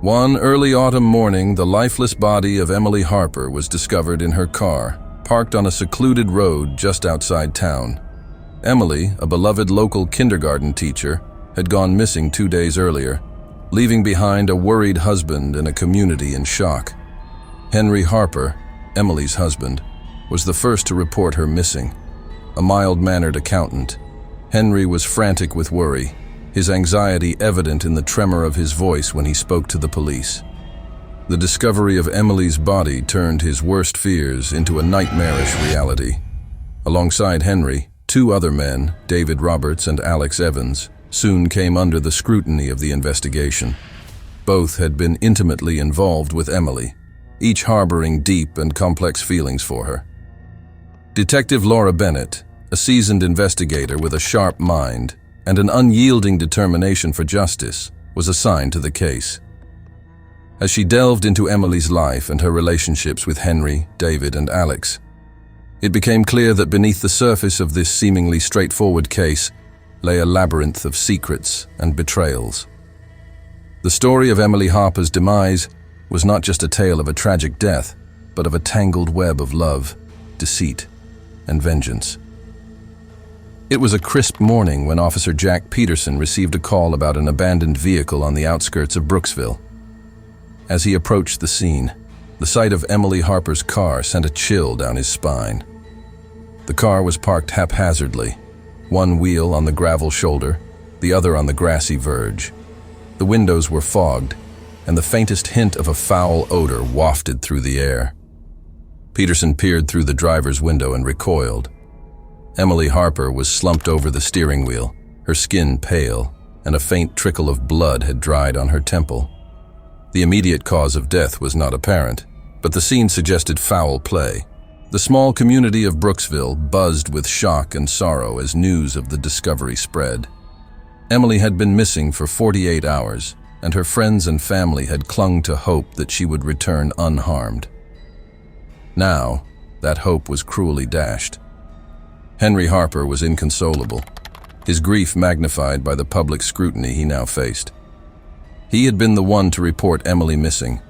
One early autumn morning, the lifeless body of Emily Harper was discovered in her car, parked on a secluded road just outside town. Emily, a beloved local kindergarten teacher, had gone missing 2 days earlier, leaving behind a worried husband and a community in shock. Henry Harper, Emily's husband, was the first to report her missing. A mild-mannered accountant, Henry was frantic with worry, his anxiety evident in the tremor of his voice when he spoke to the police. The discovery of Emily's body turned his worst fears into a nightmarish reality. Alongside Henry, 2 other men, David Roberts and Alex Evans, soon came under the scrutiny of the investigation. Both had been intimately involved with Emily, each harboring deep and complex feelings for her. Detective Laura Bennett, a seasoned investigator with a sharp mind and an unyielding determination for justice, was assigned to the case. As she delved into Emily's life and her relationships with Henry, David, and Alex, it became clear that beneath the surface of this seemingly straightforward case lay a labyrinth of secrets and betrayals. The story of Emily Harper's demise was not just a tale of a tragic death, but of a tangled web of love, deceit, and vengeance. It was a crisp morning when Officer Jack Peterson received a call about an abandoned vehicle on the outskirts of Brooksville. As he approached the scene, the sight of Emily Harper's car sent a chill down his spine. The car was parked haphazardly, one wheel on the gravel shoulder, the other on the grassy verge. The windows were fogged, and the faintest hint of a foul odor wafted through the air. Peterson peered through the driver's window and recoiled. Emily Harper was slumped over the steering wheel, her skin pale, and a faint trickle of blood had dried on her temple. The immediate cause of death was not apparent, but the scene suggested foul play. The small community of Brooksville buzzed with shock and sorrow as news of the discovery spread. Emily had been missing for 48 hours, and her friends and family had clung to hope that she would return unharmed. Now, that hope was cruelly dashed. Henry Harper was inconsolable, his grief magnified by the public scrutiny he now faced. He had been the one to report Emily missing,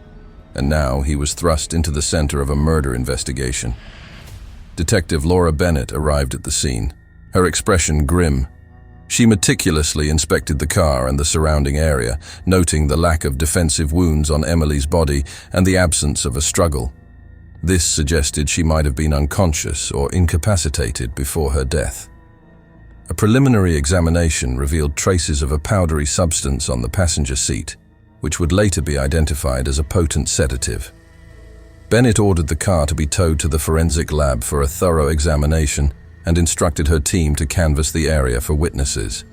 and now he was thrust into the center of a murder investigation. Detective Laura Bennett arrived at the scene, her expression grim. She meticulously inspected the car and the surrounding area, noting the lack of defensive wounds on Emily's body and the absence of a struggle. This suggested she might have been unconscious or incapacitated before her death. A preliminary examination revealed traces of a powdery substance on the passenger seat, which would later be identified as a potent sedative. Bennett ordered the car to be towed to the forensic lab for a thorough examination and instructed her team to canvass the area for witnesses.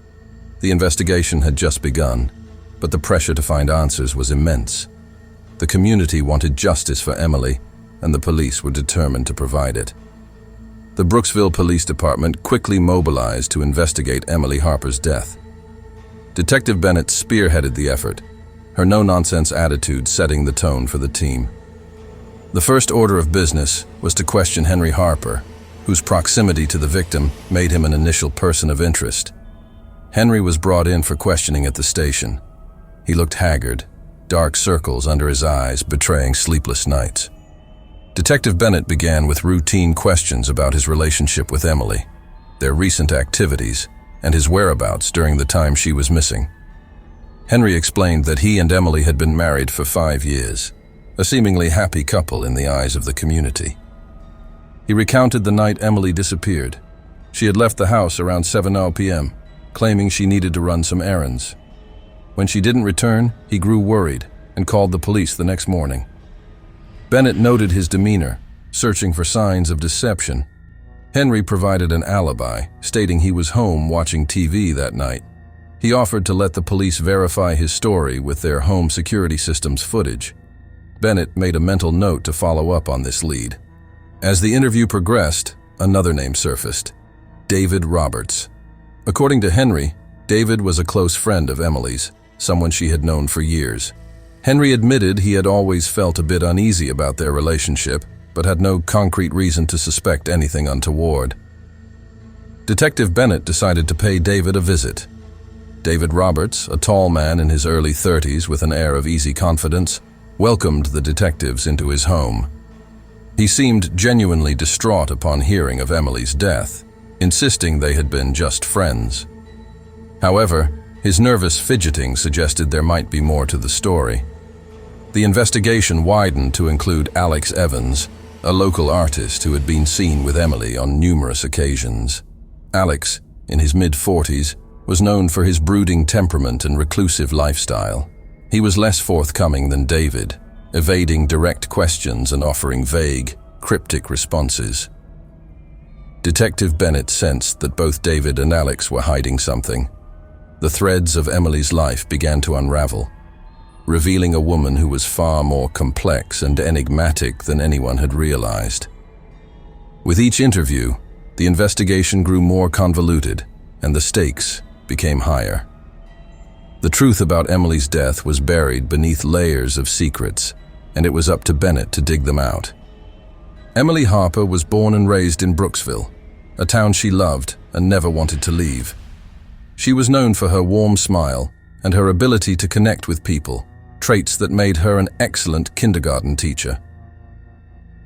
The investigation had just begun, but the pressure to find answers was immense. The community wanted justice for Emily, and the police were determined to provide it. The Brooksville Police Department quickly mobilized to investigate Emily Harper's death. Detective Bennett spearheaded the effort, her no-nonsense attitude setting the tone for the team. The first order of business was to question Henry Harper, whose proximity to the victim made him an initial person of interest. Henry was brought in for questioning at the station. He looked haggard, dark circles under his eyes betraying sleepless nights. Detective Bennett began with routine questions about his relationship with Emily, their recent activities, and his whereabouts during the time she was missing. Henry explained that he and Emily had been married for 5 years, a seemingly happy couple in the eyes of the community. He recounted the night Emily disappeared. She had left the house around 7:00 p.m., claiming she needed to run some errands. When she didn't return, he grew worried and called the police the next morning. Bennett noted his demeanor, searching for signs of deception. Henry provided an alibi, stating he was home watching TV that night. He offered to let the police verify his story with their home security system's footage. Bennett made a mental note to follow up on this lead. As the interview progressed, another name surfaced: David Roberts. According to Henry, David was a close friend of Emily's, someone she had known for years. Henry admitted he had always felt a bit uneasy about their relationship, but had no concrete reason to suspect anything untoward. Detective Bennett decided to pay David a visit. David Roberts, a tall man in his early 30s with an air of easy confidence, welcomed the detectives into his home. He seemed genuinely distraught upon hearing of Emily's death, insisting they had been just friends. However, his nervous fidgeting suggested there might be more to the story. The investigation widened to include Alex Evans, a local artist who had been seen with Emily on numerous occasions. Alex, in his mid-40s, was known for his brooding temperament and reclusive lifestyle. He was less forthcoming than David, evading direct questions and offering vague, cryptic responses. Detective Bennett sensed that both David and Alex were hiding something. The threads of Emily's life began to unravel, revealing a woman who was far more complex and enigmatic than anyone had realized. With each interview, the investigation grew more convoluted, and the stakes became higher. The truth about Emily's death was buried beneath layers of secrets, and it was up to Bennett to dig them out. Emily Harper was born and raised in Brooksville, a town she loved and never wanted to leave. She was known for her warm smile and her ability to connect with people, traits that made her an excellent kindergarten teacher.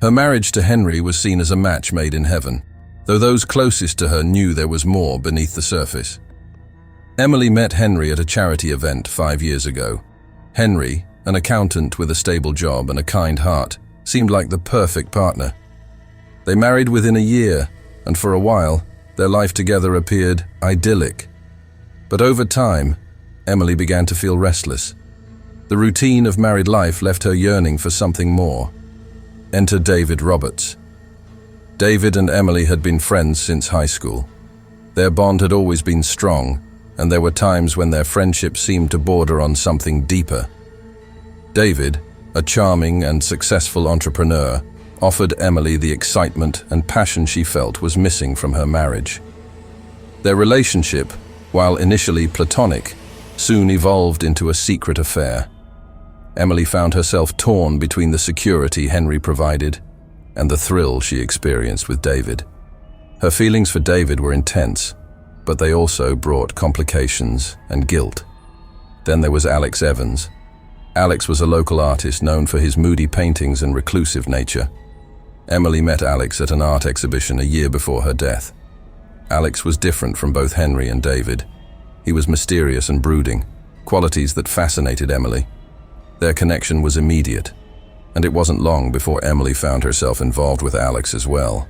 Her marriage to Henry was seen as a match made in heaven, though those closest to her knew there was more beneath the surface. Emily met Henry at a charity event 5 years ago. Henry, an accountant with a stable job and a kind heart, seemed like the perfect partner. They married within a year, and for a while, their life together appeared idyllic. But over time, Emily began to feel restless. The routine of married life left her yearning for something more. Enter David Roberts. David and Emily had been friends since high school. Their bond had always been strong, and there were times when their friendship seemed to border on something deeper. David, a charming and successful entrepreneur, offered Emily the excitement and passion she felt was missing from her marriage. Their relationship, while initially platonic, soon evolved into a secret affair. Emily found herself torn between the security Henry provided and the thrill she experienced with David. Her feelings for David were intense, but they also brought complications and guilt. Then there was Alex Evans. Alex was a local artist known for his moody paintings and reclusive nature. Emily met Alex at an art exhibition a year before her death. Alex was different from both Henry and David. He was mysterious and brooding, qualities that fascinated Emily. Their connection was immediate, and it wasn't long before Emily found herself involved with Alex as well.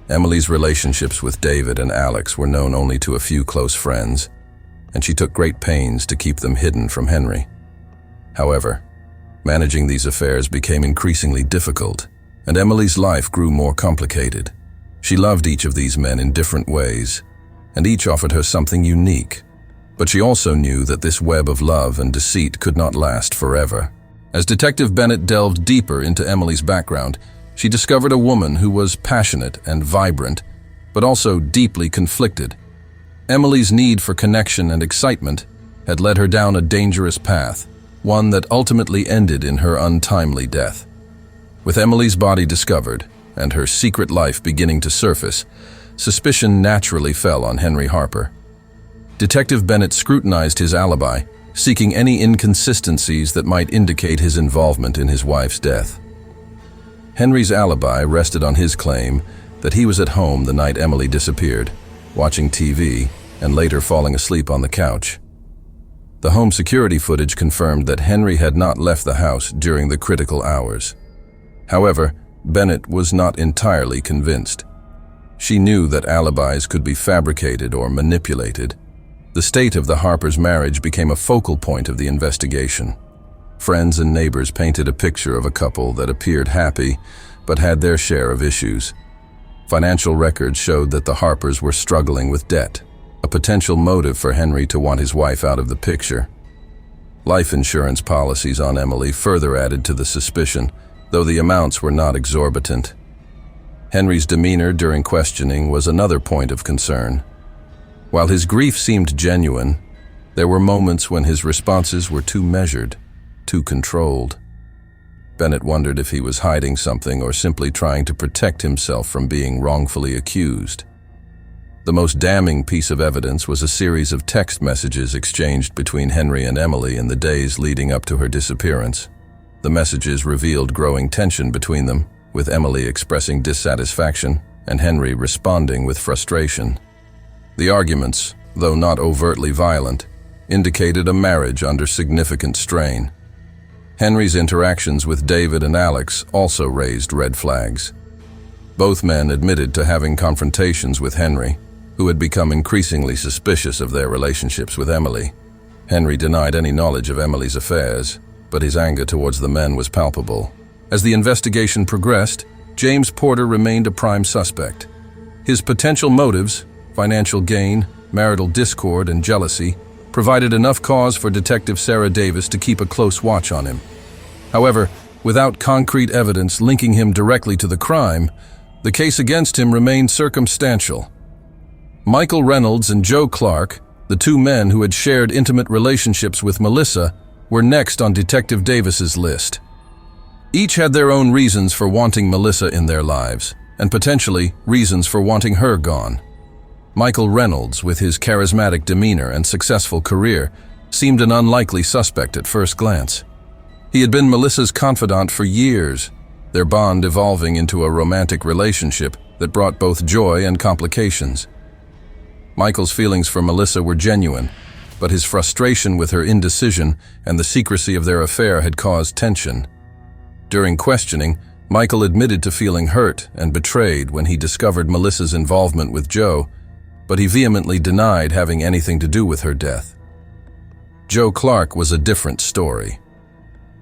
Emily's relationships with David and Alex were known only to a few close friends, and she took great pains to keep them hidden from Henry. However, managing these affairs became increasingly difficult, and Emily's life grew more complicated. She loved each of these men in different ways, and each offered her something unique. But she also knew that this web of love and deceit could not last forever. As Detective Bennett delved deeper into Emily's background, she discovered a woman who was passionate and vibrant, but also deeply conflicted. Emily's need for connection and excitement had led her down a dangerous path, one that ultimately ended in her untimely death. With Emily's body discovered and her secret life beginning to surface, suspicion naturally fell on Henry Harper. Detective Bennett scrutinized his alibi, seeking any inconsistencies that might indicate his involvement in his wife's death. Henry's alibi rested on his claim that he was at home the night Emily disappeared, watching TV and later falling asleep on the couch. The home security footage confirmed that Henry had not left the house during the critical hours. However, Bennett was not entirely convinced. She knew that alibis could be fabricated or manipulated. The state of the Harpers' marriage became a focal point of the investigation. Friends and neighbors painted a picture of a couple that appeared happy, but had their share of issues. Financial records showed that the Harpers were struggling with debt, a potential motive for Henry to want his wife out of the picture. Life insurance policies on Emily further added to the suspicion, though the amounts were not exorbitant. Henry's demeanor during questioning was another point of concern. While his grief seemed genuine, there were moments when his responses were too measured, too controlled. Bennett wondered if he was hiding something or simply trying to protect himself from being wrongfully accused. The most damning piece of evidence was a series of text messages exchanged between Henry and Emily in the days leading up to her disappearance. The messages revealed growing tension between them, with Emily expressing dissatisfaction and Henry responding with frustration. The arguments, though not overtly violent, indicated a marriage under significant strain. Henry's interactions with David and Alex also raised red flags. Both men admitted to having confrontations with Henry, who had become increasingly suspicious of their relationships with Emily. Henry denied any knowledge of Emily's affairs, but his anger towards the men was palpable. As the investigation progressed, James Porter remained a prime suspect. His potential motives, financial gain, marital discord, and jealousy, provided enough cause for Detective Sarah Davis to keep a close watch on him. However, without concrete evidence linking him directly to the crime, the case against him remained circumstantial. Michael Reynolds and Joe Clark, the two men who had shared intimate relationships with Melissa, were next on Detective Davis's list. Each had their own reasons for wanting Melissa in their lives, and potentially reasons for wanting her gone. Michael Reynolds, with his charismatic demeanor and successful career, seemed an unlikely suspect at first glance. He had been Melissa's confidant for years, their bond evolving into a romantic relationship that brought both joy and complications. Michael's feelings for Melissa were genuine, but his frustration with her indecision and the secrecy of their affair had caused tension. During questioning, Michael admitted to feeling hurt and betrayed when he discovered Melissa's involvement with Joe, but he vehemently denied having anything to do with her death. Joe Clark was a different story.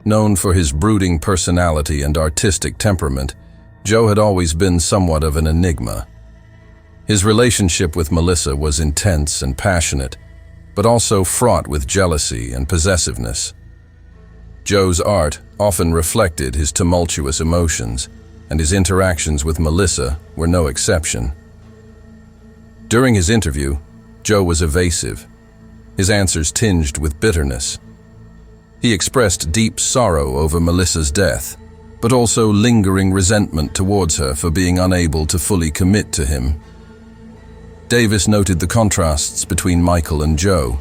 Known for his brooding personality and artistic temperament, Joe had always been somewhat of an enigma. His relationship with Melissa was intense and passionate, but also fraught with jealousy and possessiveness. Joe's art often reflected his tumultuous emotions, and his interactions with Melissa were no exception. During his interview, Joe was evasive, his answers tinged with bitterness. He expressed deep sorrow over Melissa's death, but also lingering resentment towards her for being unable to fully commit to him. Davis noted the contrasts between Michael and Joe.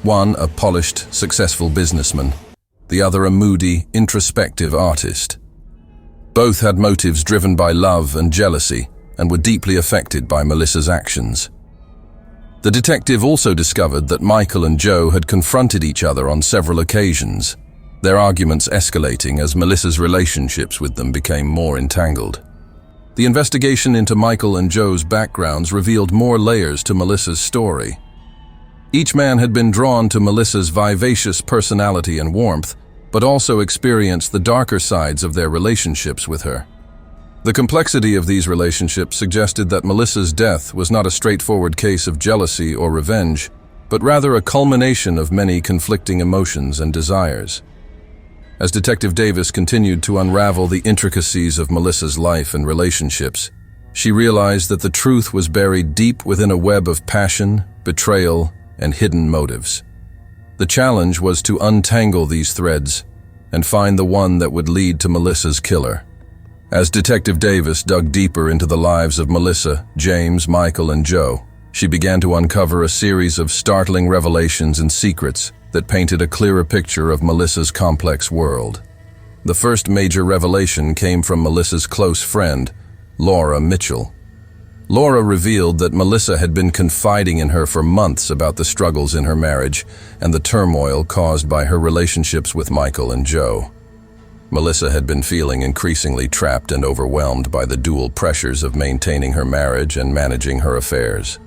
One a polished, successful businessman, the other a moody, introspective artist. Both had motives driven by love and jealousy and were deeply affected by Melissa's actions. The detective also discovered that Michael and Joe had confronted each other on several occasions, their arguments escalating as Melissa's relationships with them became more entangled. The investigation into Michael and Joe's backgrounds revealed more layers to Melissa's story. Each man had been drawn to Melissa's vivacious personality and warmth, but also experienced the darker sides of their relationships with her. The complexity of these relationships suggested that Melissa's death was not a straightforward case of jealousy or revenge, but rather a culmination of many conflicting emotions and desires. As Detective Davis continued to unravel the intricacies of Melissa's life and relationships, she realized that the truth was buried deep within a web of passion, betrayal, and hidden motives. The challenge was to untangle these threads and find the one that would lead to Melissa's killer. As Detective Davis dug deeper into the lives of Melissa, James, Michael, and Joe, she began to uncover a series of startling revelations and secrets that painted a clearer picture of Melissa's complex world. The first major revelation came from Melissa's close friend, Laura Mitchell. Laura revealed that Melissa had been confiding in her for months about the struggles in her marriage and the turmoil caused by her relationships with Michael and Joe. Melissa had been feeling increasingly trapped and overwhelmed by the dual pressures of maintaining her marriage and managing her affairs.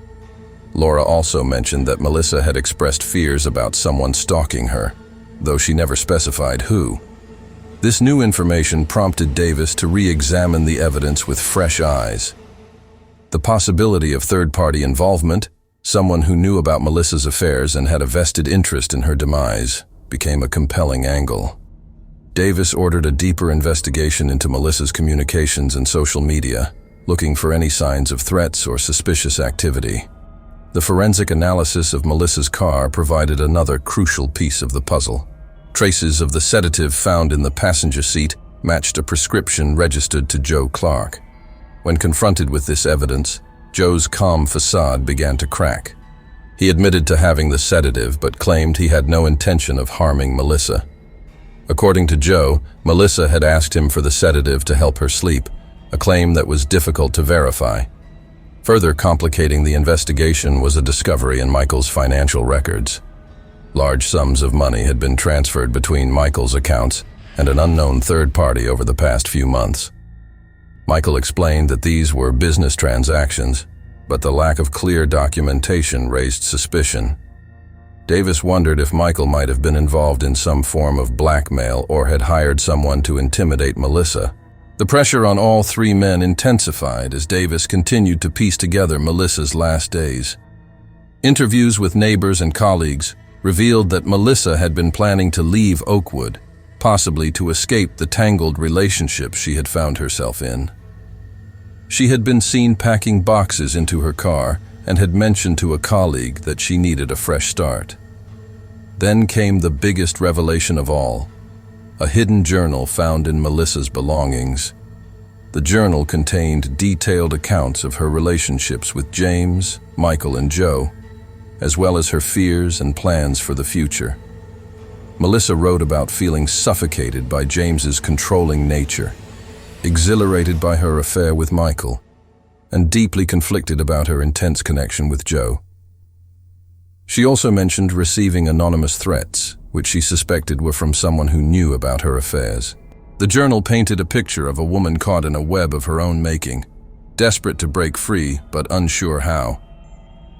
Laura also mentioned that Melissa had expressed fears about someone stalking her, though she never specified who. This new information prompted Davis to re-examine the evidence with fresh eyes. The possibility of third-party involvement, someone who knew about Melissa's affairs and had a vested interest in her demise, became a compelling angle. Davis ordered a deeper investigation into Melissa's communications and social media, looking for any signs of threats or suspicious activity. The forensic analysis of Melissa's car provided another crucial piece of the puzzle. Traces of the sedative found in the passenger seat matched a prescription registered to Joe Clark. When confronted with this evidence, Joe's calm facade began to crack. He admitted to having the sedative but claimed he had no intention of harming Melissa. According to Joe, Melissa had asked him for the sedative to help her sleep, a claim that was difficult to verify. Further complicating the investigation was a discovery in Michael's financial records. Large sums of money had been transferred between Michael's accounts and an unknown third party over the past few months. Michael explained that these were business transactions, but the lack of clear documentation raised suspicion. Davis wondered if Michael might have been involved in some form of blackmail or had hired someone to intimidate Melissa. The pressure on all three men intensified as Davis continued to piece together Melissa's last days. Interviews with neighbors and colleagues revealed that Melissa had been planning to leave Oakwood, possibly to escape the tangled relationship she had found herself in. She had been seen packing boxes into her car and had mentioned to a colleague that she needed a fresh start. Then came the biggest revelation of all, a hidden journal found in Melissa's belongings. The journal contained detailed accounts of her relationships with James, Michael, and Joe, as well as her fears and plans for the future. Melissa wrote about feeling suffocated by James's controlling nature, exhilarated by her affair with Michael, and deeply conflicted about her intense connection with Joe. She also mentioned receiving anonymous threats, which she suspected were from someone who knew about her affairs. The journal painted a picture of a woman caught in a web of her own making, desperate to break free but unsure how.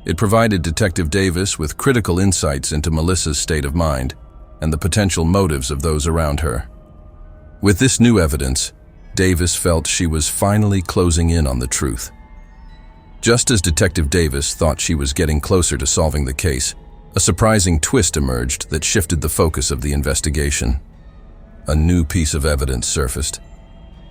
It provided Detective Davis with critical insights into Melissa's state of mind and the potential motives of those around her. With this new evidence, Davis felt she was finally closing in on the truth. Just as Detective Davis thought she was getting closer to solving the case, a surprising twist emerged that shifted the focus of the investigation. A new piece of evidence surfaced.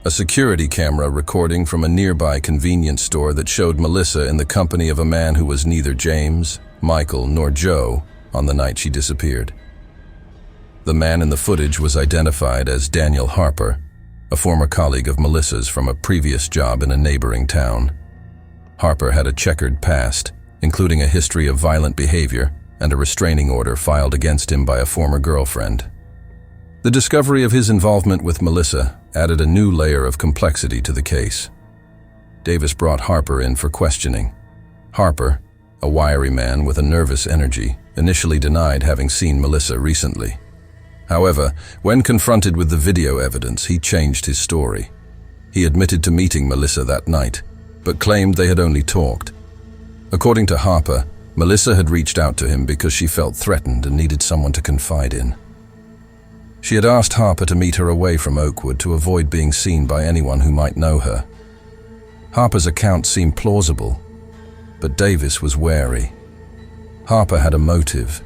A security camera recording from a nearby convenience store that showed Melissa in the company of a man who was neither James, Michael, nor Joe on the night she disappeared. The man in the footage was identified as Daniel Harper, a former colleague of Melissa's from a previous job in a neighboring town. Harper had a checkered past, including a history of violent behavior and a restraining order filed against him by a former girlfriend. The discovery of his involvement with Melissa added a new layer of complexity to the case. Davis brought Harper in for questioning. Harper, a wiry man with a nervous energy, initially denied having seen Melissa recently. However, when confronted with the video evidence, he changed his story. He admitted to meeting Melissa that night, but claimed they had only talked. According to Harper, Melissa had reached out to him because she felt threatened and needed someone to confide in. She had asked Harper to meet her away from Oakwood to avoid being seen by anyone who might know her. Harper's account seemed plausible, but Davis was wary. Harper had a motive: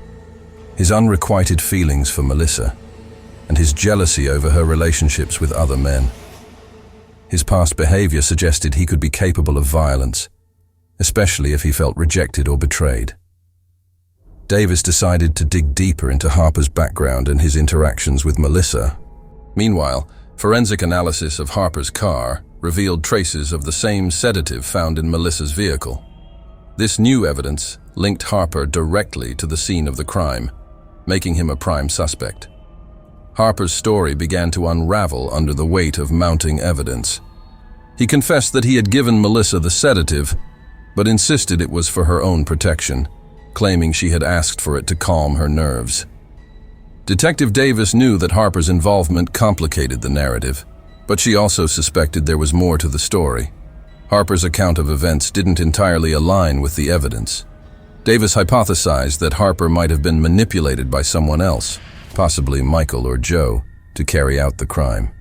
his unrequited feelings for Melissa and his jealousy over her relationships with other men. His past behavior suggested he could be capable of violence, especially if he felt rejected or betrayed. Davis decided to dig deeper into Harper's background and his interactions with Melissa. Meanwhile, forensic analysis of Harper's car revealed traces of the same sedative found in Melissa's vehicle. This new evidence linked Harper directly to the scene of the crime, making him a prime suspect. Harper's story began to unravel under the weight of mounting evidence. He confessed that he had given Melissa the sedative, but insisted it was for her own protection, claiming she had asked for it to calm her nerves. Detective Davis knew that Harper's involvement complicated the narrative, but she also suspected there was more to the story. Harper's account of events didn't entirely align with the evidence. Davis hypothesized that Harper might have been manipulated by someone else, possibly Michael or Joe, to carry out the crime.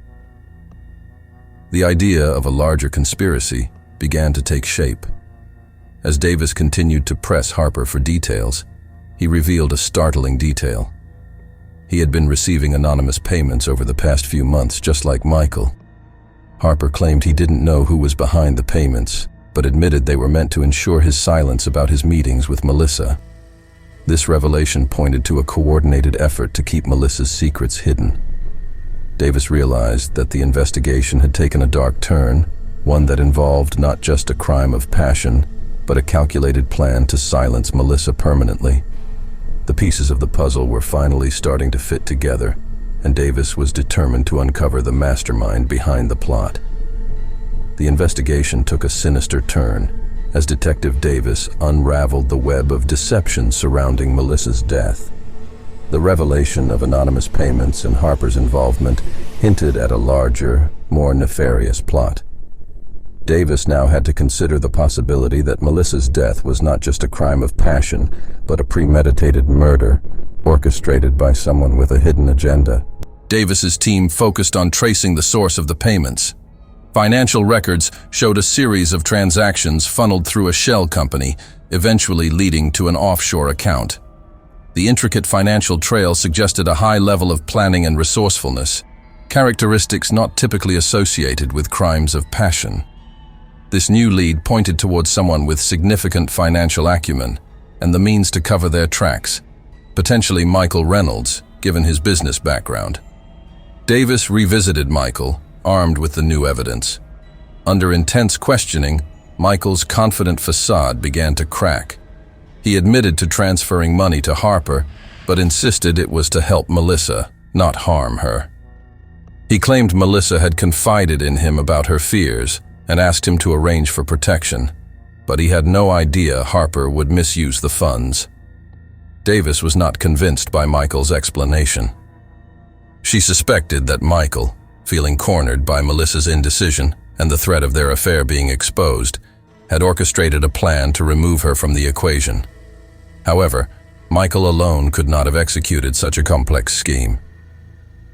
The idea of a larger conspiracy began to take shape. As Davis continued to press Harper for details, he revealed a startling detail. He had been receiving anonymous payments over the past few months, just like Michael. Harper claimed he didn't know who was behind the payments, but admitted they were meant to ensure his silence about his meetings with Melissa. This revelation pointed to a coordinated effort to keep Melissa's secrets hidden. Davis realized that the investigation had taken a dark turn, one that involved not just a crime of passion, but a calculated plan to silence Melissa permanently. The pieces of the puzzle were finally starting to fit together, and Davis was determined to uncover the mastermind behind the plot. The investigation took a sinister turn as Detective Davis unraveled the web of deception surrounding Melissa's death. The revelation of anonymous payments and Harper's involvement hinted at a larger, more nefarious plot. Davis now had to consider the possibility that Melissa's death was not just a crime of passion, but a premeditated murder, orchestrated by someone with a hidden agenda. Davis's team focused on tracing the source of the payments. Financial records showed a series of transactions funneled through a shell company, eventually leading to an offshore account. The intricate financial trail suggested a high level of planning and resourcefulness, characteristics not typically associated with crimes of passion. This new lead pointed towards someone with significant financial acumen and the means to cover their tracks, potentially Michael Reynolds, given his business background. Davis revisited Michael, armed with the new evidence. Under intense questioning, Michael's confident facade began to crack. He admitted to transferring money to Harper, but insisted it was to help Melissa, not harm her. He claimed Melissa had confided in him about her fears and asked him to arrange for protection, but he had no idea Harper would misuse the funds. Davis was not convinced by Michael's explanation. She suspected that Michael, feeling cornered by Melissa's indecision and the threat of their affair being exposed, had orchestrated a plan to remove her from the equation. However, Michael alone could not have executed such a complex scheme.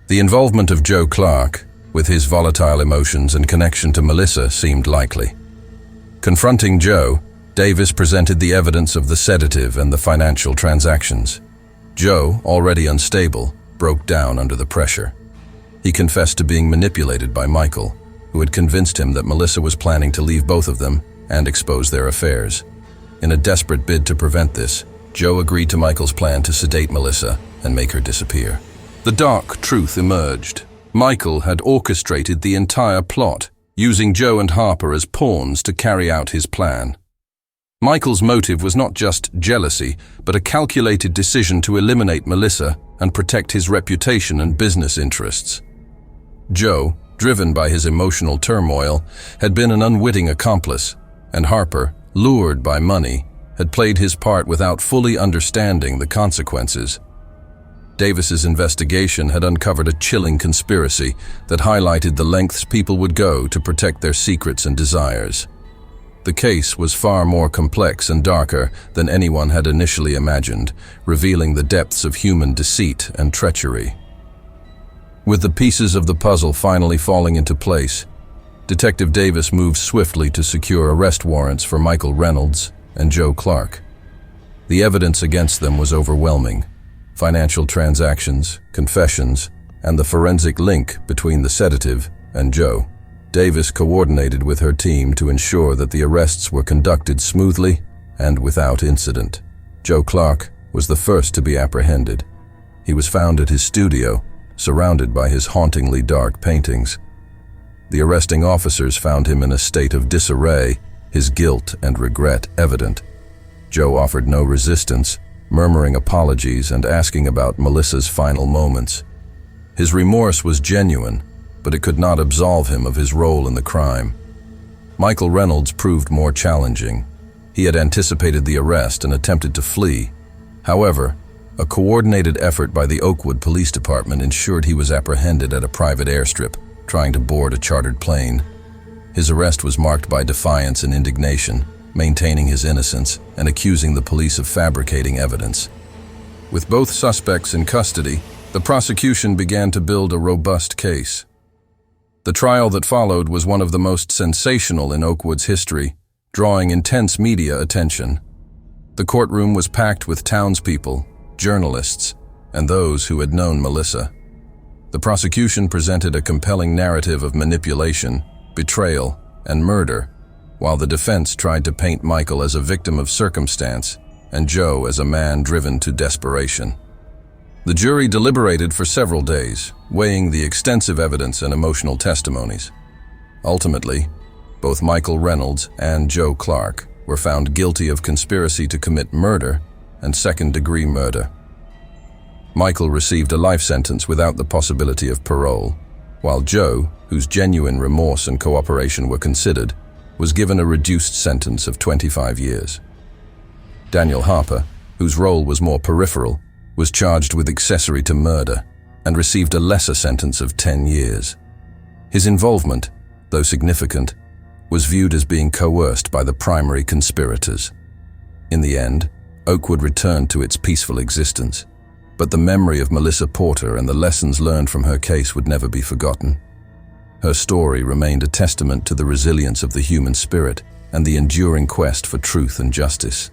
The involvement of Joe Clark, with his volatile emotions and connection to Melissa, seemed likely. Confronting Joe, Davis presented the evidence of the sedative and the financial transactions. Joe, already unstable, broke down under the pressure. He confessed to being manipulated by Michael, who had convinced him that Melissa was planning to leave both of them and expose their affairs. In a desperate bid to prevent this, Joe agreed to Michael's plan to sedate Melissa and make her disappear. The dark truth emerged. Michael had orchestrated the entire plot, using Joe and Harper as pawns to carry out his plan. Michael's motive was not just jealousy, but a calculated decision to eliminate Melissa and protect his reputation and business interests. Joe, driven by his emotional turmoil, had been an unwitting accomplice, and Harper, lured by money, had played his part without fully understanding the consequences. Davis's investigation had uncovered a chilling conspiracy that highlighted the lengths people would go to protect their secrets and desires. The case was far more complex and darker than anyone had initially imagined, revealing the depths of human deceit and treachery. With the pieces of the puzzle finally falling into place, Detective Davis moved swiftly to secure arrest warrants for Michael Reynolds and Joe Clark. The evidence against them was overwhelming. Financial transactions, confessions, and the forensic link between the sedative and Joe. Davis coordinated with her team to ensure that the arrests were conducted smoothly and without incident. Joe Clark was the first to be apprehended. He was found at his studio, surrounded by his hauntingly dark paintings. The arresting officers found him in a state of disarray, his guilt and regret evident. Joe offered no resistance, murmuring apologies and asking about Melissa's final moments. His remorse was genuine, but it could not absolve him of his role in the crime. Michael Reynolds proved more challenging. He had anticipated the arrest and attempted to flee. However, a coordinated effort by the Oakwood Police Department ensured he was apprehended at a private airstrip, trying to board a chartered plane. His arrest was marked by defiance and indignation, maintaining his innocence and accusing the police of fabricating evidence. With both suspects in custody, the prosecution began to build a robust case. The trial that followed was one of the most sensational in Oakwood's history, drawing intense media attention. The courtroom was packed with townspeople, journalists, and those who had known Melissa. The prosecution presented a compelling narrative of manipulation, betrayal, and murder, while the defense tried to paint Michael as a victim of circumstance and Joe as a man driven to desperation. The jury deliberated for several days, weighing the extensive evidence and emotional testimonies. Ultimately, both Michael Reynolds and Joe Clark were found guilty of conspiracy to commit murder and second-degree murder. Michael received a life sentence without the possibility of parole, while Joe, whose genuine remorse and cooperation were considered, was given a reduced sentence of 25 years. Daniel Harper, whose role was more peripheral, was charged with accessory to murder and received a lesser sentence of 10 years. His involvement, though significant, was viewed as being coerced by the primary conspirators. In the end, Oakwood returned to its peaceful existence, but the memory of Melissa Porter and the lessons learned from her case would never be forgotten. Her story remained a testament to the resilience of the human spirit and the enduring quest for truth and justice.